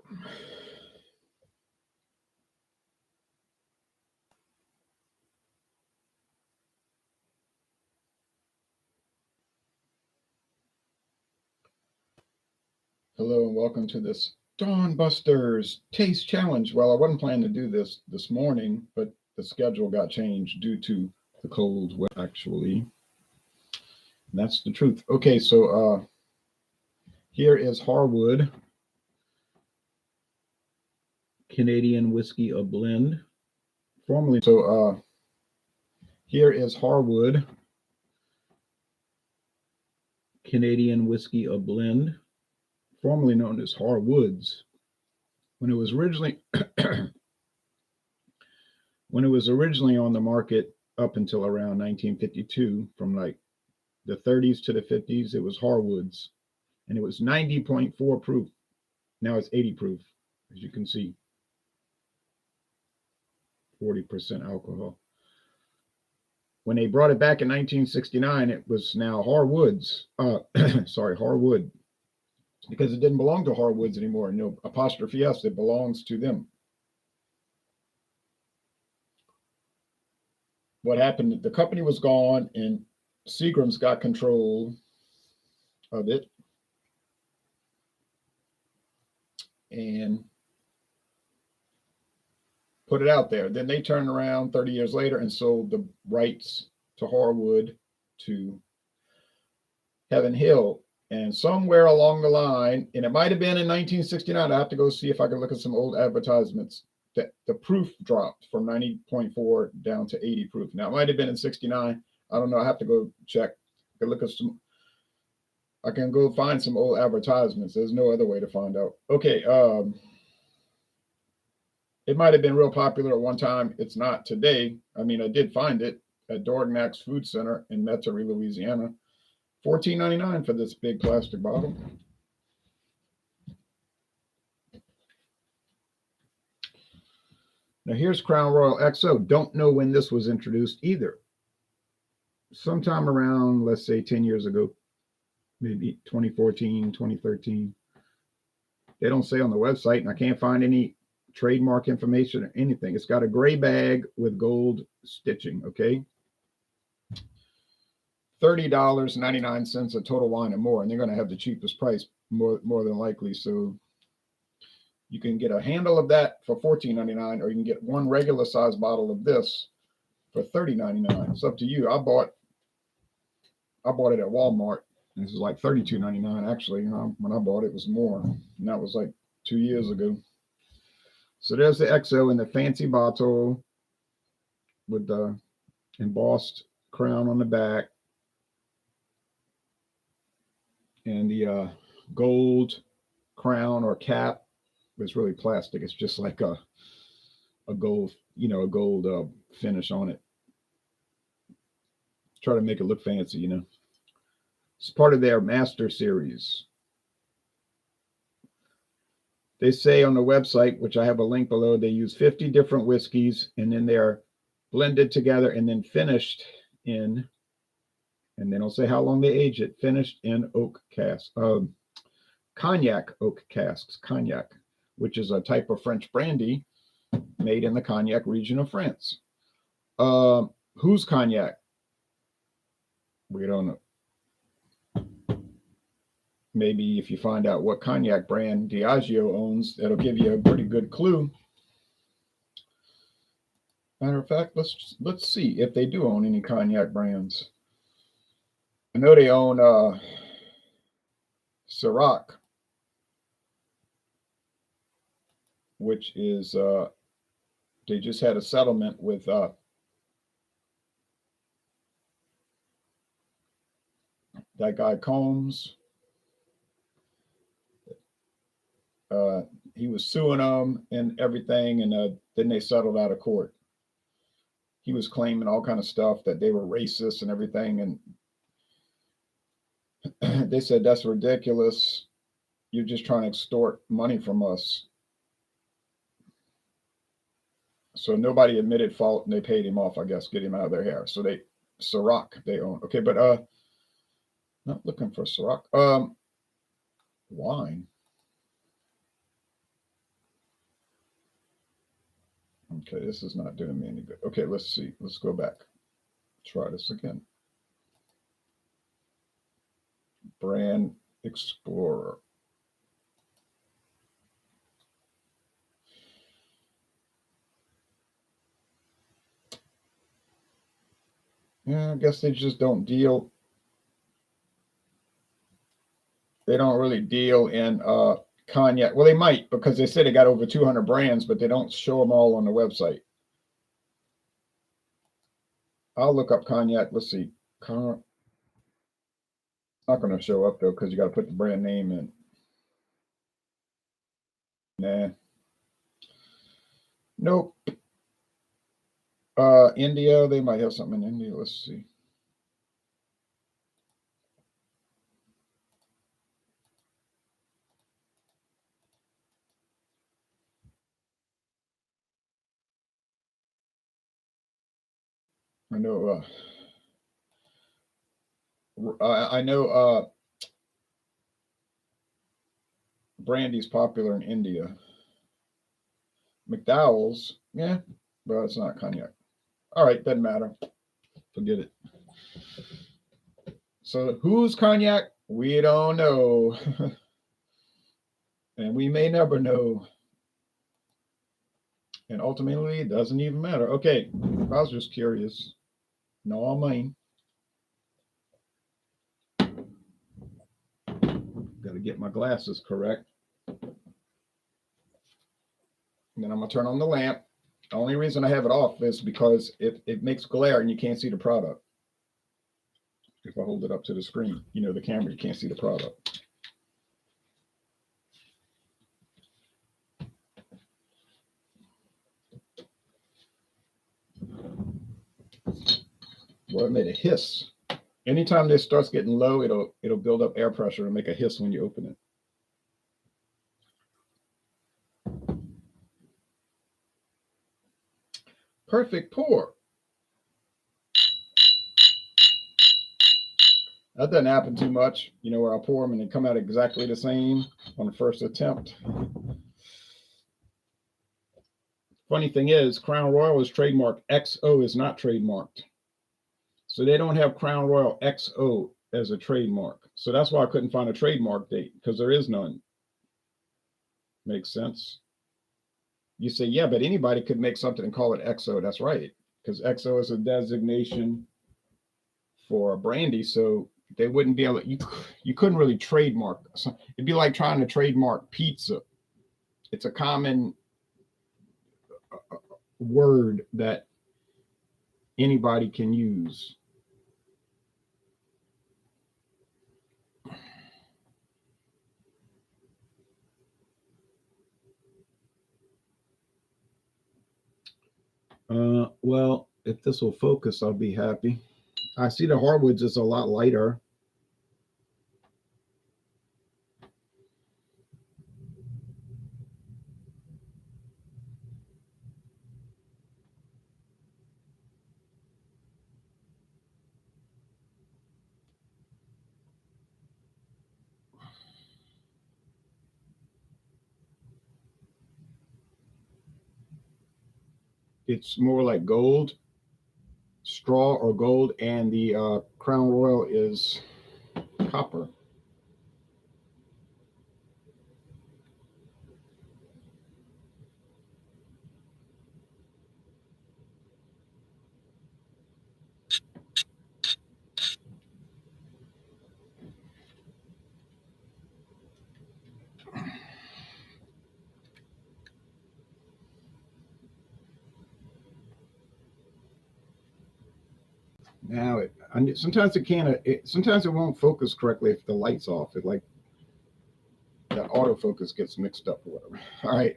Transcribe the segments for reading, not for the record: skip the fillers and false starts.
Hello and welcome to this Dawn Busters Taste Challenge. Well, I wasn't planning to do this morning, but the schedule got changed due to the cold weather, actually. And that's the truth. Okay, so here is Harwood Canadian Whiskey, a blend. Formerly, so here is Harwood Canadian Whiskey, a blend, formerly known as Harwoods. When it was originally on the market up until around 1952, from like the 30s to the 50s, it was Harwoods, and it was 90.4 proof. Now it's 80 proof, as you can see. 40% alcohol. When they brought it back in 1969, it was now Harwoods. Harwood, because it didn't belong to Harwoods anymore. No apostrophe S, it belongs to them. What happened? The company was gone, and Seagram's got control of it, and put it out there. Then they turned around 30 years later and sold the rights to Harwood to Heaven Hill. And somewhere along the line, and it might have been in 1969, I have to go see if I can look at some old advertisements, that the proof dropped from 90.4 down to 80 proof. Now, it might have been in 69. I don't know. I have to go check. I can look at some. I can go find some old advertisements. There's no other way to find out. Okay. It might have been real popular at one time. It's not today. I mean, I did find it at Dorgnac's Food Center in Metairie, Louisiana. $14.99 for this big plastic bottle. Now here's Crown Royal XO. Don't know when this was introduced either. Sometime around, let's say 10 years ago, maybe 2014, 2013. They don't say on the website, and I can't find any trademark information or anything. It's got a gray bag with gold stitching, okay? $30.99 a total wine and more, and they're going to have the cheapest price more than likely. So you can get a handle of that for $14.99, or you can get one regular size bottle of this for $30.99. It's up to you. I bought it at Walmart. This is like $32.99 actually. When I bought it, it was more, and that was like 2 years ago. So there's the XO in the fancy bottle with the embossed crown on the back, and the gold crown or cap. It's really plastic. It's just like a gold, a gold finish on it. Try to make it look fancy, It's part of their master series. They say on the website, which I have a link below, they use 50 different whiskeys, and then they're blended together and then finished in, and they don't say how long they age it, finished in oak casks, cognac oak casks, cognac, which is a type of French brandy made in the Cognac region of France. Whose cognac? We don't know. Maybe if you find out what cognac brand Diageo owns, that'll give you a pretty good clue. Matter of fact, let's see if they do own any cognac brands. I know they own Ciroc, which is they just had a settlement with that guy Combs. He was suing them and everything, and then they settled out of court. He was claiming all kind of stuff, that they were racist and everything, and they said, that's ridiculous. You're just trying to extort money from us. So nobody admitted fault, and they paid him off, I guess, get him out of their hair. So Ciroc they own. Okay, but not looking for Ciroc. Wine. Okay, this is not doing me any good. Okay, let's see. Let's go back. Try this again. Brand Explorer. Yeah, I guess they just don't deal. They don't really deal in cognac. Well, they might because they say they got over 200 brands, but they don't show them all on the website. I'll look up cognac. Let's see. It's not going to show up though because you got to put the brand name in. Nah. Nope. India, they might have something in India. Let's see. I know. I know. Brandy's popular in India. McDowell's, yeah, but it's not cognac. All right, doesn't matter. Forget it. So who's cognac? We don't know. And we may never know. And ultimately, it doesn't even matter. Okay, I was just curious. No, I mean. Got to get my glasses correct. And then I'm going to turn on the lamp. The only reason I have it off is because it makes glare and you can't see the product. If I hold it up to the screen, the camera, you can't see the product. Well, it made a hiss. Anytime this starts getting low, it'll build up air pressure and make a hiss when you open it. Perfect pour. That doesn't happen too much, where I pour them and they come out exactly the same on the first attempt. Funny thing is, Crown Royal is trademarked. XO is not trademarked. So they don't have Crown Royal XO as a trademark. So that's why I couldn't find a trademark date, because there is none. Makes sense. You say, yeah, but anybody could make something and call it XO. That's right, because XO is a designation for a brandy. So they wouldn't be able to, you couldn't really trademark. It'd be like trying to trademark pizza. It's a common word that anybody can use. Well, if this will focus, I'll be happy. I see the Harwoods is a lot lighter. It's more like gold, straw or gold, and the Crown Royal is copper. Now, sometimes it can't. Sometimes it won't focus correctly if the light's off. It like that autofocus gets mixed up or whatever. All right,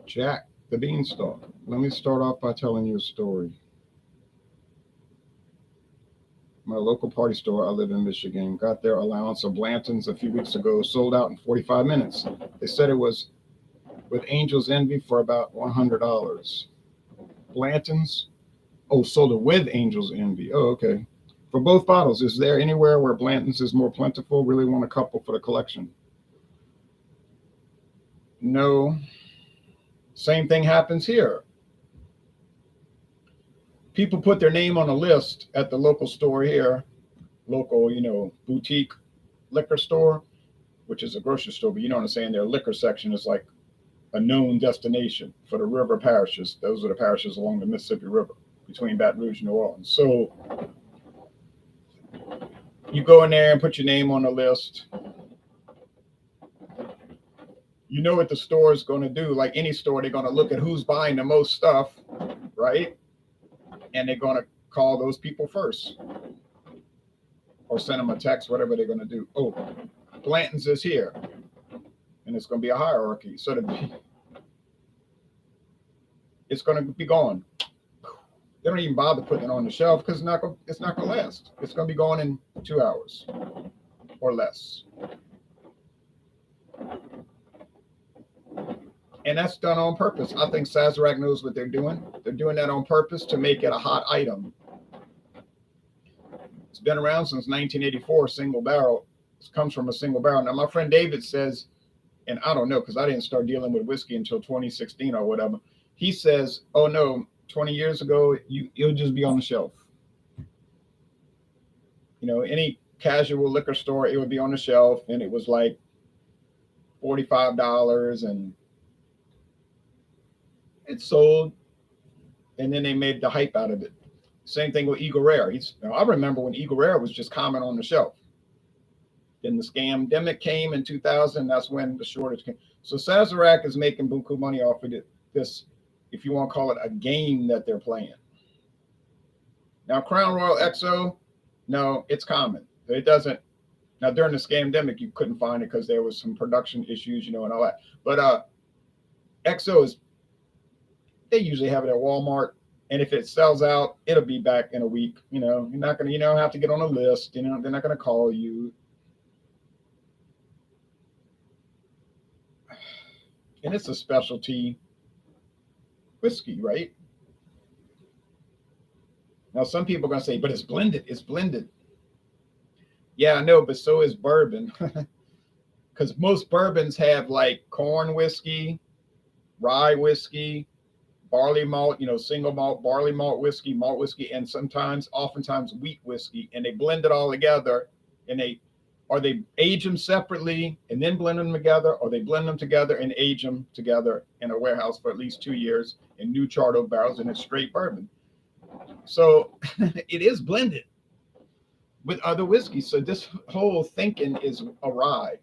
Jack the Beanstalk. Let me start off by telling you a story. My local party store, I live in Michigan, got their allowance of Blanton's a few weeks ago, sold out in 45 minutes. They said it was with Angel's Envy for about $100. Blanton's, oh, sold it with Angel's Envy. Oh, okay. For both bottles, is there anywhere where Blanton's is more plentiful? Really want a couple for the collection. No. Same thing happens here. People put their name on a list at the local store here, local, boutique liquor store, which is a grocery store, but you know what I'm saying? Their liquor section is like a known destination for the river parishes. Those are the parishes along the Mississippi River between Baton Rouge and New Orleans. So you go in there and put your name on the list. You know what the store is going to do. Like any store, they're going to look at who's buying the most stuff, right? And they're going to call those people first or send them a text, whatever they're going to do. Oh, Blanton's is here. And it's going to be a hierarchy. So it's going to be gone. They don't even bother putting it on the shelf because it's not going to last. It's going to be gone in 2 hours or less. And that's done on purpose. I think Sazerac knows what they're doing. They're doing that on purpose to make it a hot item. It's been around since 1984, single barrel. It comes from a single barrel. Now, my friend David says, and I don't know because I didn't start dealing with whiskey until 2016 or whatever. He says, oh no, 20 years ago, it'll just be on the shelf. Any casual liquor store, it would be on the shelf and it was like $45 and it sold. And then they made the hype out of it. Same thing with Eagle Rare. I remember when Eagle Rare was just common on the shelf. Then the scamdemic came in 2000. That's when the shortage came. So Sazerac is making buku money off of this, if you want to call it a game that they're playing. Now, Crown Royal XO, no, it's common. It doesn't. Now, during the scamdemic, you couldn't find it because there was some production issues, and all that. But XO they usually have it at Walmart. And if it sells out, it'll be back in a week. You're not going to, have to get on a list. They're not going to call you. And it's a specialty whiskey, right? Now, some people are going to say, but it's blended. It's blended. Yeah, I know, but so is bourbon. Because most bourbons have like corn whiskey, rye whiskey, barley malt, single malt, barley malt whiskey, and oftentimes wheat whiskey. And they blend it all together and they age them separately and then blend them together, or they blend them together and age them together in a warehouse for at least 2 years in new charred oak barrels, and it's straight bourbon. So it is blended with other whiskeys. So this whole thinking is awry.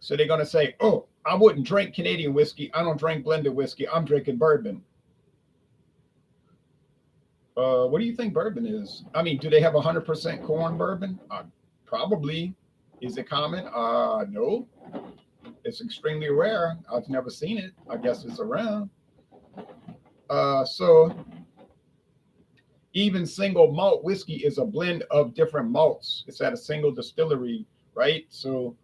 So they're going to say, oh, I wouldn't drink Canadian whiskey. I don't drink blended whiskey. I'm drinking bourbon. What do you think bourbon is? I mean, do they have 100% corn bourbon? Probably. Is it common? No. It's extremely rare. I've never seen it. I guess it's around. So even single malt whiskey is a blend of different malts. It's at a single distillery, right? So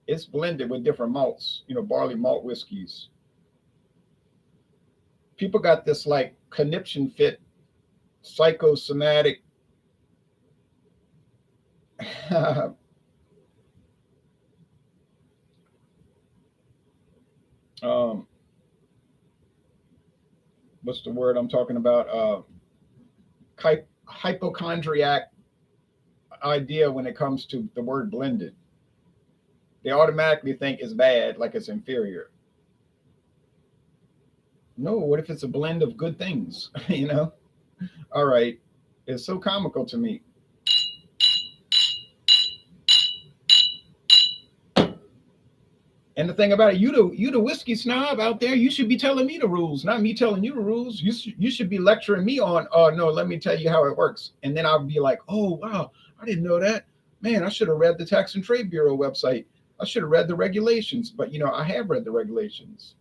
it's blended with different malts, barley malt whiskeys. People got this like conniption fit, psychosomatic what's the word I'm talking about? Hypochondriac idea when it comes to the word blended. They automatically think it's bad, like it's inferior. No, what if it's a blend of good things? All right. It's so comical to me. And the thing about it, you the whiskey snob out there, you should be telling me the rules, not me telling you the rules. You should be lecturing me on, no, let me tell you how it works. And then I'll be like, oh, wow, I didn't know that. Man, I should have read the Tax and Trade Bureau website. I should have read the regulations. But, I have read the regulations.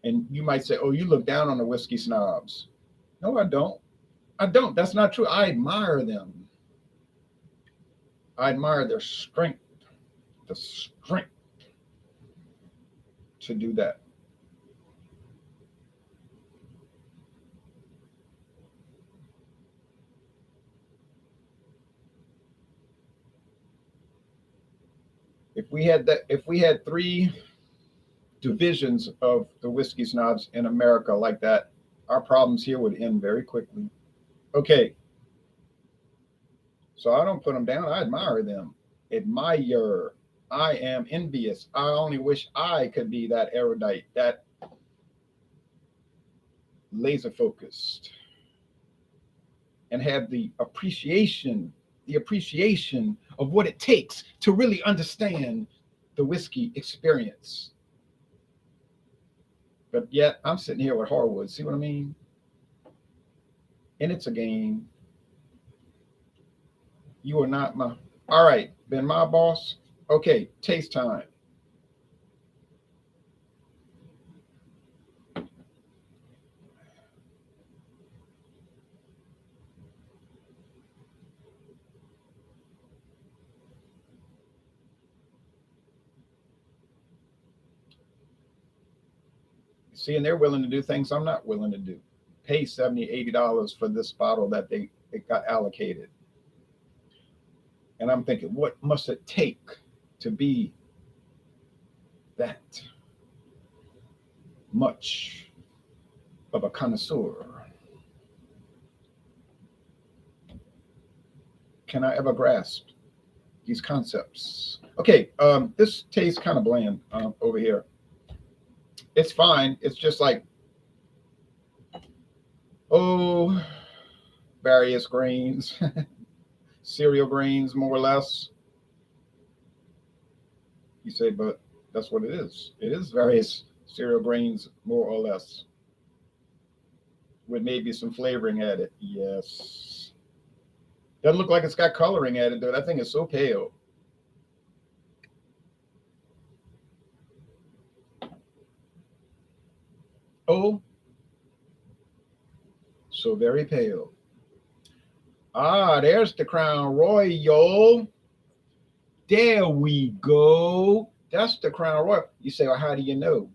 And you might say, oh, you look down on the whiskey snobs. No, I don't. That's not true. I admire them. I admire their strength, the strength to do that. If we had three divisions of the whiskey snobs in America like that, our problems here would end very quickly. Okay, so I don't put them down. I admire them. Admire. I am envious. I only wish I could be that erudite, that laser focused, and have the appreciation of what it takes to really understand the whiskey experience. But yet I'm sitting here with Harwood. See what I mean? And it's a game. You are not my. All right, been my boss. Okay, taste time. See, and they're willing to do things I'm not willing to do. Pay $70, $80 for this bottle that it got allocated. And I'm thinking, what must it take to be that much of a connoisseur? Can I ever grasp these concepts? Okay, this tastes kind of bland over here. It's fine. It's just like, oh, various grains, cereal grains, more or less. You say, but that's what it is. It is various cereal grains, more or less, with maybe some flavoring added. Yes. Doesn't look like it's got coloring added, though. That thing is so pale. Oh, so very pale. Ah, there's the Crown Royal. There we go. That's the Crown Royal. You say, well, how do you know?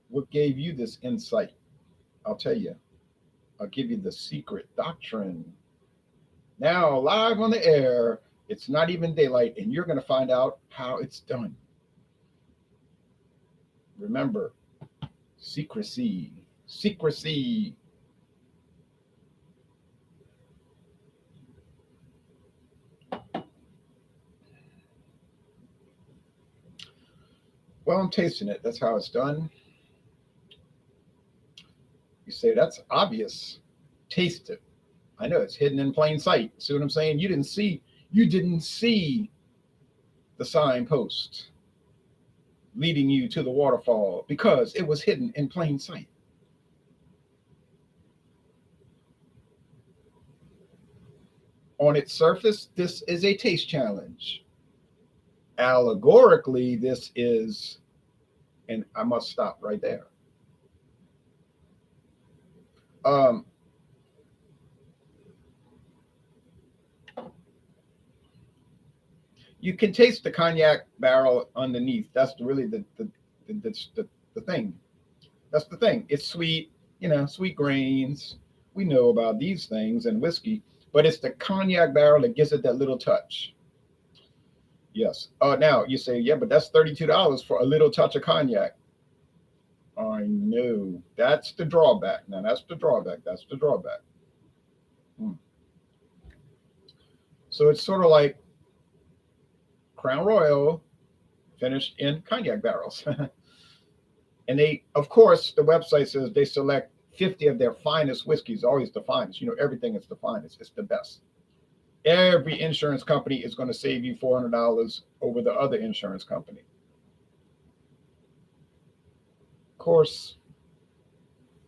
What gave you this insight? I'll tell you. I'll give you the secret doctrine. Now, live on the air, it's not even daylight, and you're going to find out how it's done. Remember, secrecy. Secrecy. Well, I'm tasting it. That's how it's done. You say, that's obvious. Taste it. I know it's hidden in plain sight. See what I'm saying? You didn't see the signpost leading you to the waterfall because it was hidden in plain sight. On its surface, this is a taste challenge. Allegorically, this is, and I must stop right there. You can taste the cognac barrel underneath. That's really the thing. That's the thing. It's sweet, sweet grains. We know about these things in whiskey, but it's the cognac barrel that gives it that little touch. Yes. Now you say, yeah, but that's $32 for a little touch of cognac. I know. That's the drawback. Now that's the drawback. That's the drawback. So it's sort of like Crown Royal finished in cognac barrels. And they, of course, the website says they select 50 of their finest whiskeys, always the finest. Everything is the finest. It's the best. Every insurance company is going to save you $400 over the other insurance company. Of course,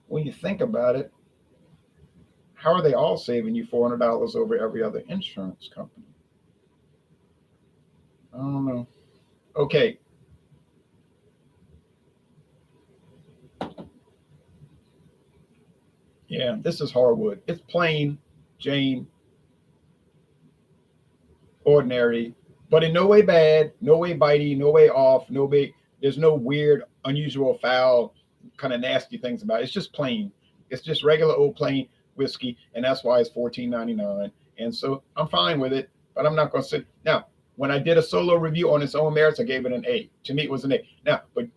when you think about it, how are they all saving you $400 over every other insurance company? I don't know. Okay. Yeah, this is Harwood. It's plain Jane, ordinary, but in no way bad, no way bitey, no way off, there's no weird, unusual, foul, kind of nasty things about it. It's just plain. It's just regular old plain whiskey, and that's why it's $14.99. And so I'm fine with it, but I'm not going to sit. Now, when I did a solo review on its own merits, I gave it an A. To me, it was an A. Now, but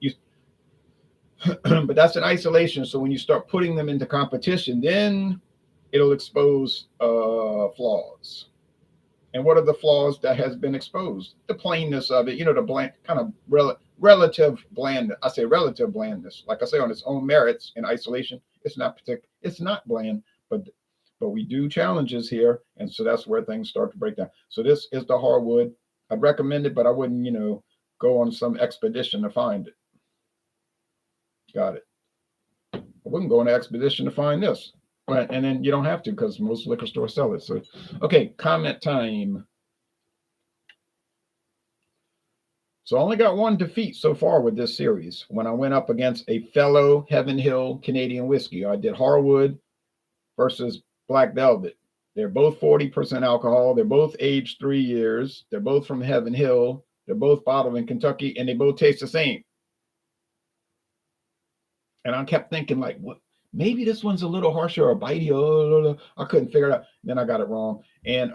that's in isolation. So when you start putting them into competition, then it'll expose flaws. And what are the flaws that has been exposed? The plainness of it, the bland, kind of relative blandness. I say relative blandness. Like I say, on its own merits in isolation, it's not particular. It's not bland, but we do challenges here, and so that's where things start to break down. So this is the Harwood. I'd recommend it, but I wouldn't, go on some expedition to find it. Got it. I wouldn't go on an expedition to find this. But, and then you don't have to because most liquor stores sell it. So, okay, comment time. So I only got one defeat so far with this series. When I went up against a fellow Heaven Hill Canadian whiskey, I did Harwood versus Black Velvet. They're both 40% alcohol. They're both aged 3 years. They're both from Heaven Hill. They're both bottled in Kentucky, and they both taste the same. And I kept thinking, like, what? Maybe this one's a little harsher or bitey. Oh, I couldn't figure it out. Then I got it wrong. And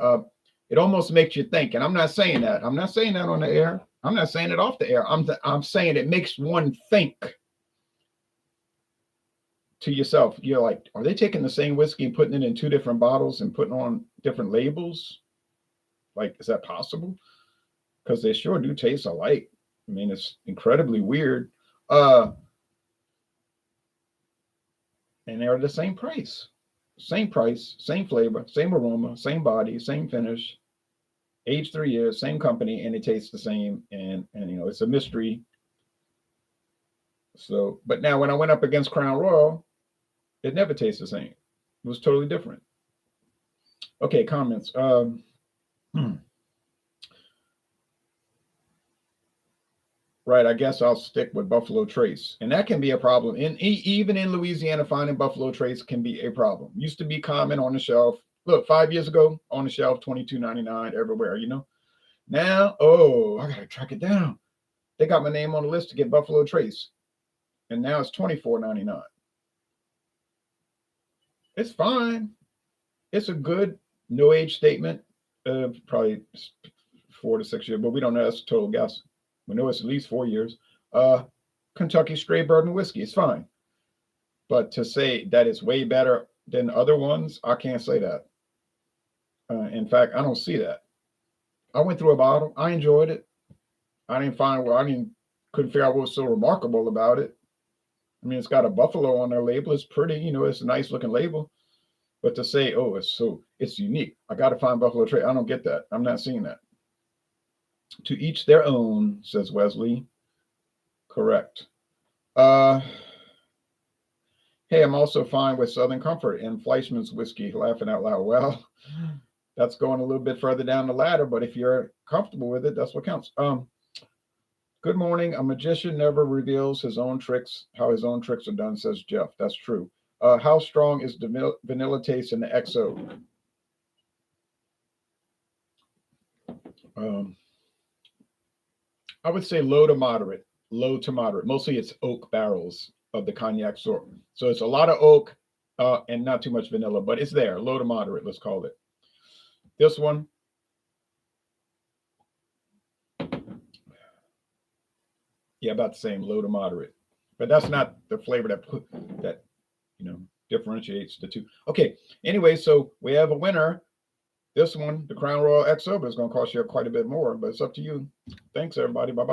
it almost makes you think. And I'm not saying that. I'm not saying that on the air. I'm not saying it off the air. I'm saying it makes one think to yourself. You're like, are they taking the same whiskey and putting it in 2 different bottles and putting on different labels? Like, is that possible? Because they sure do taste alike. I mean, it's incredibly weird. And they're the same price, same flavor, same aroma, same body, same finish, age 3 years, same company, and it tastes the same. And it's a mystery. So, but now when I went up against Crown Royal, it never tastes the same. It was totally different. Okay, comments. Right, I guess I'll stick with Buffalo Trace. And that can be a problem. Even in Louisiana, finding Buffalo Trace can be a problem. Used to be common on the shelf. Look, 5 years ago, on the shelf, $22.99 everywhere, Now, I got to track it down. They got my name on the list to get Buffalo Trace. And now it's $24.99. It's fine. It's a good no age statement. Probably 4 to 6 years, but we don't know. That's a total guess. We know it's at least 4 years. Kentucky Straight Bourbon Whiskey. It's fine. But to say that it's way better than other ones, I can't say that. In fact, I don't see that. I went through a bottle. I enjoyed it. I couldn't figure out what was so remarkable about it. I mean, it's got a buffalo on their label. It's pretty, it's a nice looking label. But to say, it's unique. I got to find Buffalo Trace. I don't get that. I'm not seeing that. To each their own, says Wesley. Correct. Hey, I'm also fine with Southern Comfort and Fleischmann's whiskey. Laughing out loud. Well, that's going a little bit further down the ladder, but if you're comfortable with it, that's what counts. Good morning. A magician never reveals how his own tricks are done, says Jeff. That's true. How strong is the vanilla taste in the XO? I would say low to moderate. Mostly it's oak barrels of the cognac sort. So it's a lot of oak and not too much vanilla, but it's there. Low to moderate, let's call it. This one, yeah, about the same, low to moderate. But that's not the flavor that differentiates the two. Okay, anyway, so we have a winner. This one, the Crown Royal XO, is going to cost you quite a bit more, but it's up to you. Thanks, everybody. Bye-bye.